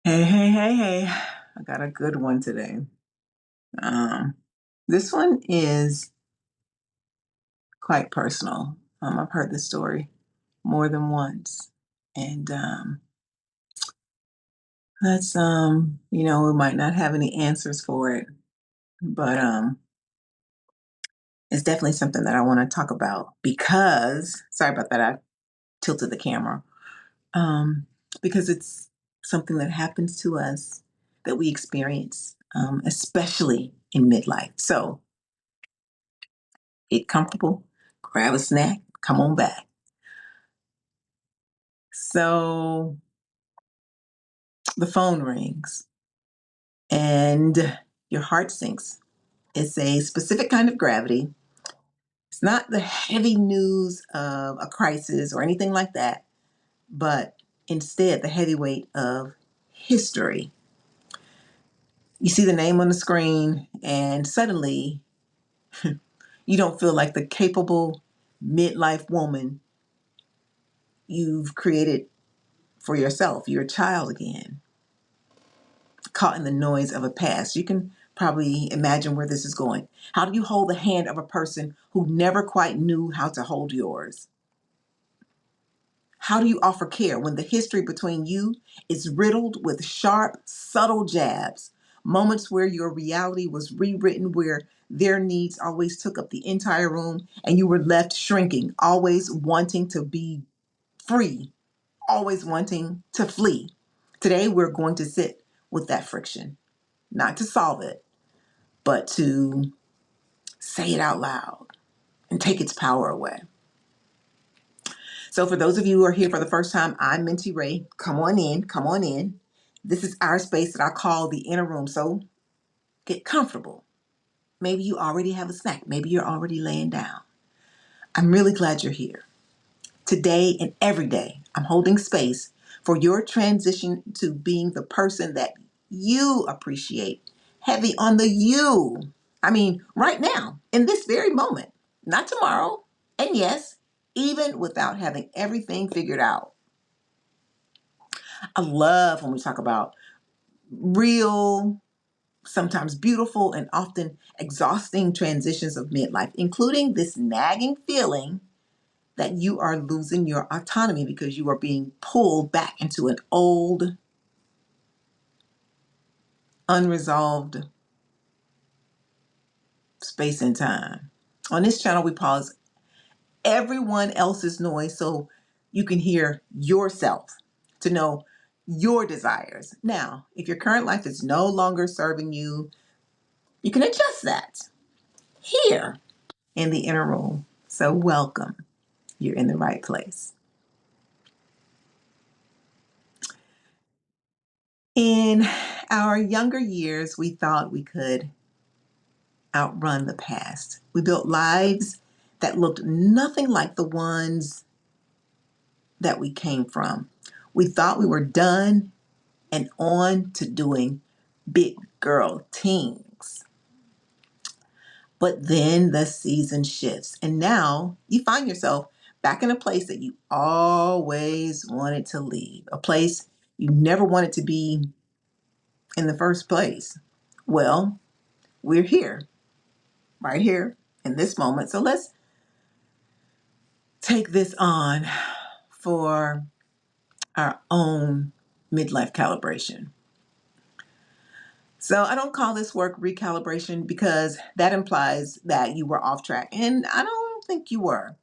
Hey, hey, hey, hey. I got a good one today. Um, this one is quite personal. I've heard this story more than once. And we might not have any answers for it, but it's definitely something that I want to talk about because, sorry about that, I tilted the camera. Um, because it's something that happens to us that we experience, especially in midlife. So, get comfortable, grab a snack, come on back. So the phone rings and your heart sinks. It's a specific kind of gravity. It's not the heavy news of a crisis or anything like that, but instead the heavy weight of history. You see the name on the screen, and suddenly you don't feel like the capable midlife woman you've created for yourself. You're a child again, caught in the noise of a past. You can probably imagine where this is going. How do you hold the hand of a person who never quite knew how to hold yours? How do you offer care when the history between you is riddled with sharp, subtle jabs? Moments where your reality was rewritten, where their needs always took up the entire room and you were left shrinking, always wanting to be free, always wanting to flee. Today, we're going to sit with that friction, not to solve it, but to say it out loud and take its power away. So, for those of you who are here for the first time, I'm Minty Rae. Come on in, come on in. This is our space that I call the inner room. So, get comfortable. Maybe you already have a snack, maybe you're already laying down. I'm really glad you're here. Today and every day, I'm holding space for your transition to being the person that you appreciate. Heavy on the you. I mean, right now, in this very moment, not tomorrow. And yes, even without having everything figured out. I love when we talk about real, sometimes beautiful, and often exhausting transitions of midlife, including this nagging feeling that you are losing your autonomy because you are being pulled back into an old, unresolved space and time. On this channel, we pause everyone else's noise so you can hear yourself, to know your desires. Now, if your current life is no longer serving you, you can adjust that here in the inner room. So, welcome. You're in the right place. In our younger years, we thought we could outrun the past. We built lives that looked nothing like the ones that we came from. We thought we were done and on to doing big girl things. But then the season shifts, and now you find yourself back in a place that you always wanted to leave, a place you never wanted to be in the first place. Well, we're here, right here in this moment. So let's take this on for our own midlife calibration. So I don't call this work recalibration because that implies that you were off track. And I don't think you were.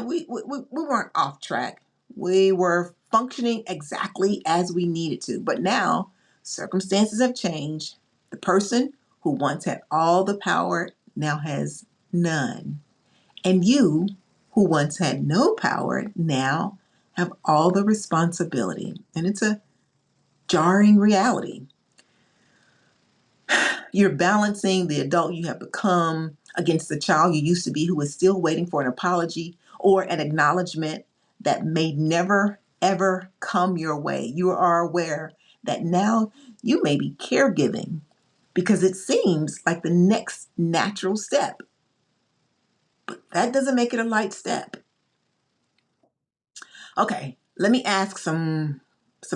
We weren't off track. We were functioning exactly as we needed to. But now circumstances have changed. The person who once had all the power now has none. And you, who once had no power, now have all the responsibility. And it's a jarring reality. You're balancing the adult you have become against the child you used to be who is still waiting for an apology or an acknowledgement that may never, ever come your way. You are aware that now you may be caregiving because it seems like the next natural step. But that doesn't make it a light step. Okay, let me ask some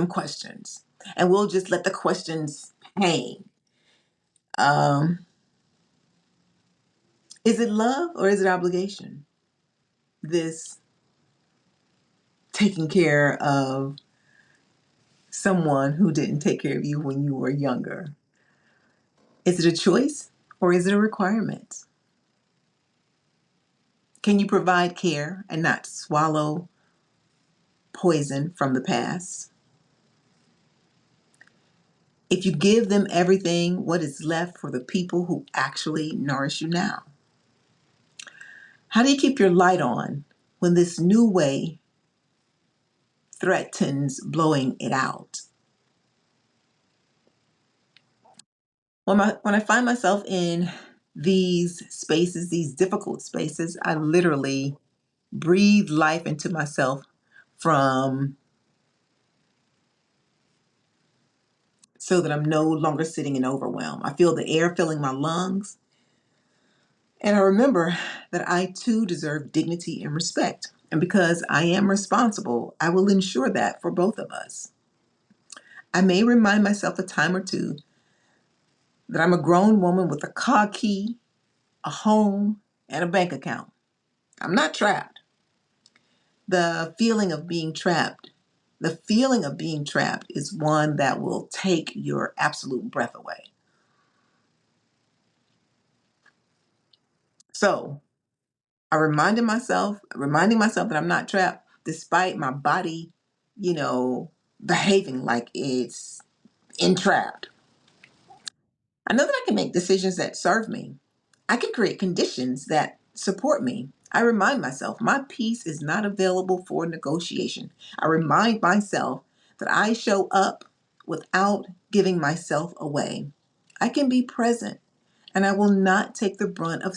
questions. And we'll just let the questions hang. Um, is it love or is it obligation? This taking care of someone who didn't take care of you when you were younger. Is it a choice or is it a requirement? Can you provide care and not swallow poison from the past? If you give them everything, what is left for the people who actually nourish you now? How do you keep your light on when this new way threatens blowing it out? When I find myself in these spaces, these difficult spaces, I literally breathe life into myself from so that I'm no longer sitting in overwhelm. I feel the air filling my lungs. And I remember that I too deserve dignity and respect. And because I am responsible, I will ensure that for both of us. I may remind myself a time or two that I'm a grown woman with a car key, a home, and a bank account. I'm not trapped. The feeling of being trapped, the feeling of being trapped is one that will take your absolute breath away. So reminding myself that I'm not trapped despite my body, behaving like it's entrapped. I know that I can make decisions that serve me. I can create conditions that support me. I remind myself my peace is not available for negotiation. I remind myself that I show up without giving myself away. I can be present and I will not take the brunt of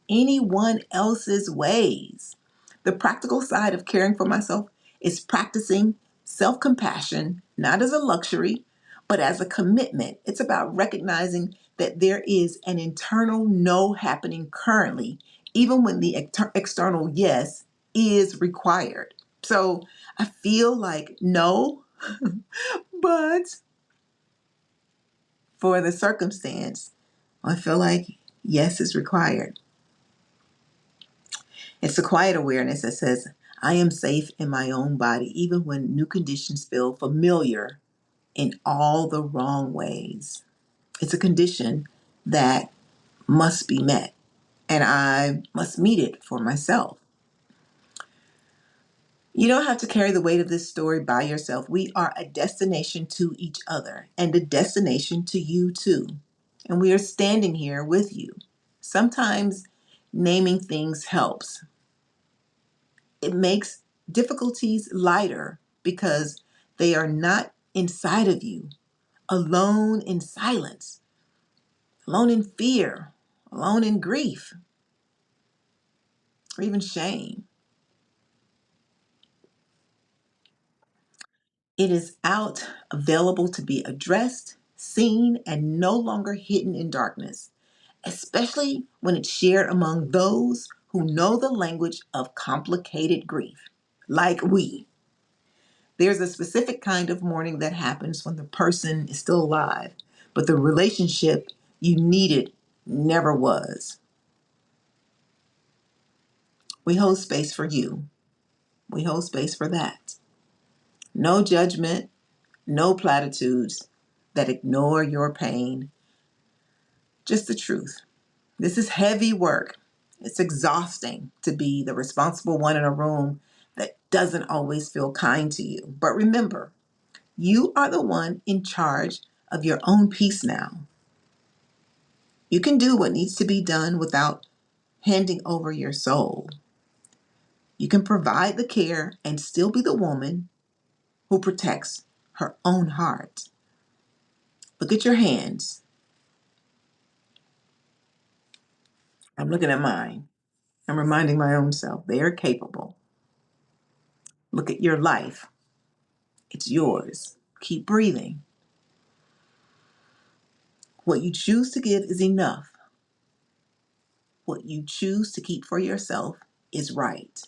anyone else's ways. The practical side of caring for myself is practicing self compassion, not as a luxury, but as a commitment. It's about recognizing that there is an internal no happening currently, even when the external yes is required. So I feel like no, but for the circumstance, I feel like yes is required. It's a quiet awareness that says, I am safe in my own body, even when new conditions feel familiar in all the wrong ways. It's a condition that must be met, and I must meet it for myself. You don't have to carry the weight of this story by yourself. We are a destination to each other and a destination to you too. And we are standing here with you. Sometimes naming things helps. It makes difficulties lighter because they are not inside of you, alone in silence, alone in fear, alone in grief, or even shame. It is out, available to be addressed, seen, and no longer hidden in darkness, especially when it's shared among those who know the language of complicated grief, like we. There's a specific kind of mourning that happens when the person is still alive, but the relationship you needed never was. We hold space for you. We hold space for that. No judgment, no platitudes that ignore your pain, just the truth. This is heavy work. It's exhausting to be the responsible one in a room that doesn't always feel kind to you. But remember, you are the one in charge of your own peace now. You can do what needs to be done without handing over your soul. You can provide the care and still be the woman who protects her own heart. Look at your hands. I'm looking at mine. I'm reminding my own self they are capable. Look at your life. It's yours. Keep breathing. What you choose to give is enough. What you choose to keep for yourself is right.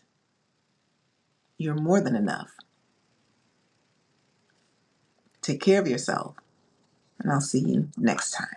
You're more than enough. Take care of yourself, and I'll see you next time.